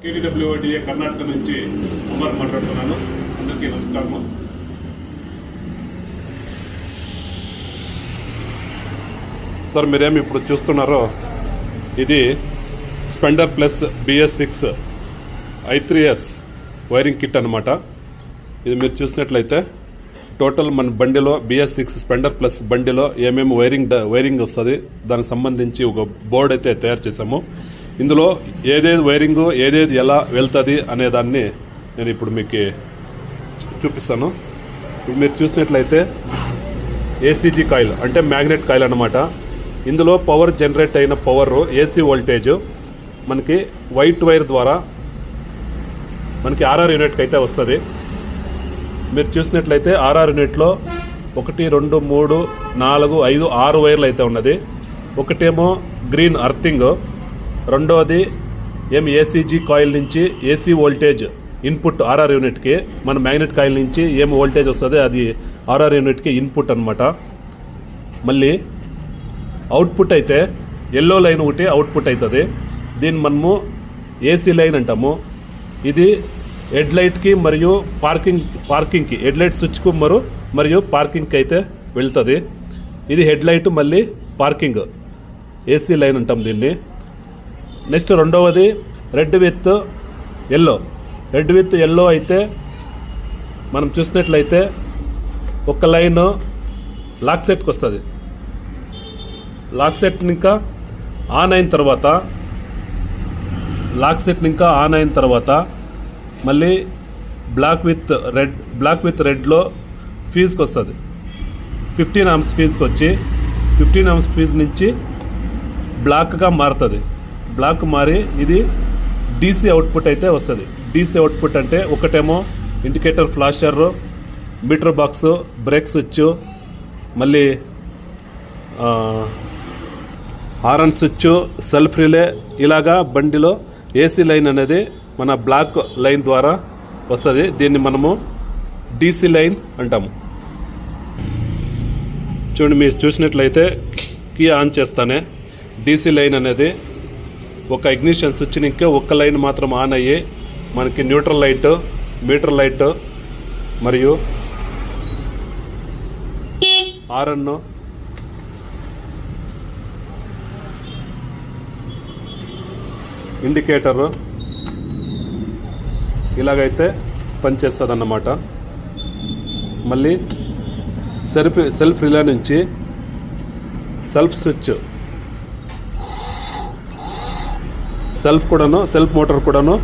KDWODA Karnataka నుంచి అమర్ మాట్లాడుతున్నాను. అందరికీ నమస్కారం. సార్ మీరేమి ఇప్పుడు చూస్తున్నారో ఇది స్పెండర్ plus BS6 I3S wiring kit అనమాట. ఇది మీరు చూసినట్లయితే టోటల్ మన బండిలో BS6 స్పెండర్ ప్లస్ బండిలో ఏమేమి వైరింగ్ వస్తుంది దానికి సంబంధించి ఒక బోర్డు అయితే తయారు చేసాము. ఇందులో ఏదేది వైరింగ్ ఏదేది ఎలా వెళ్తుంది అనేదాన్ని నేను ఇప్పుడు మీకు చూపిస్తాను. ఇప్పుడు మీరు చూసినట్లయితే ACG కాయిల్ అంటే మ్యాగ్నెట్ కాయిల్ అనమాట. ఇందులో పవర్ జనరేట్ అయిన పవర్ AC వోల్టేజ్ మనకి వైట్ వైర్ ద్వారా మనకి RR యూనిట్కి అయితే వస్తుంది. మీరు చూసినట్లయితే RR యూనిట్లో 1 2 3 4 5 6 వైర్లు అయితే ఉన్నది. ఒకటేమో గ్రీన్ అర్థింగ్, రెండోది ACG కాయిల్ నుంచి AC వోల్టేజ్ ఇన్పుట్ RR యూనిట్కి, మన మ్యాగ్నెట్ కాయిల్ నుంచి ఏం వోల్టేజ్ వస్తుంది అది RR యూనిట్కి ఇన్పుట్ అనమాట. మళ్ళీ అవుట్పుట్ అయితే ఎల్లో లైన్ ఒకటి అవుట్పుట్ అవుతుంది. దీన్ని మనము AC లైన్ అంటాము. ఇది హెడ్ లైట్కి మరియు పార్కింగ్కి హెడ్ లైట్ స్విచ్కు మరియు పార్కింగ్కి అయితే వెళ్తుంది. ఇది హెడ్ లైట్ మళ్ళీ పార్కింగ్ AC లైన్ అంటాం దీన్ని. నెక్స్ట్ రెండవది రెడ్ విత్ ఎల్లో అయితే మనం చూసినట్లయితే ఒక లైన్ లాక్ సెట్కి వస్తుంది. లాక్ సెట్ ఇంకా ఆన్ అయిన తర్వాత మళ్ళీ బ్లాక్ విత్ రెడ్లో ఫీజ్కి వస్తుంది. 15 amps ఫీజ్కి వచ్చి 15 amps ఫీజ్ నుంచి బ్లాక్గా మారుతుంది. బ్లాక్ మారి ఇది DC అవుట్పుట్ అయితే వస్తుంది. DC అవుట్పుట్ అంటే ఒకటేమో indicator flasher, meter box, brake switch, మళ్ళీ హారన్ స్విచ్, సెల్ఫ్ రిలే, ఇలాగా బండిలో AC లైన్ అనేది మన బ్లాక్ లైన్ ద్వారా వస్తుంది. దీన్ని మనము DC లైన్ అంటాము. చూడండి, మీరు చూసినట్లయితే కీ ఆన్ చేస్తానే DC లైన్ అనేది ఒక ఇగ్నిషన్ స్విచ్ ఇంకా ఒక్క లైన్ మాత్రం ఆన్ అయ్యి మనకి న్యూట్రల్ లైట్, మీటర్ లైట్ మరియు హారన్, ఇండికేటర్ ఇలాగైతే పనిచేస్తుంది అన్నమాట. మళ్ళీ సెల్ఫ్ రిలే నుంచి సెల్ఫ్ స్విచ్, సెల్ఫ్ మోటార్ కూడాను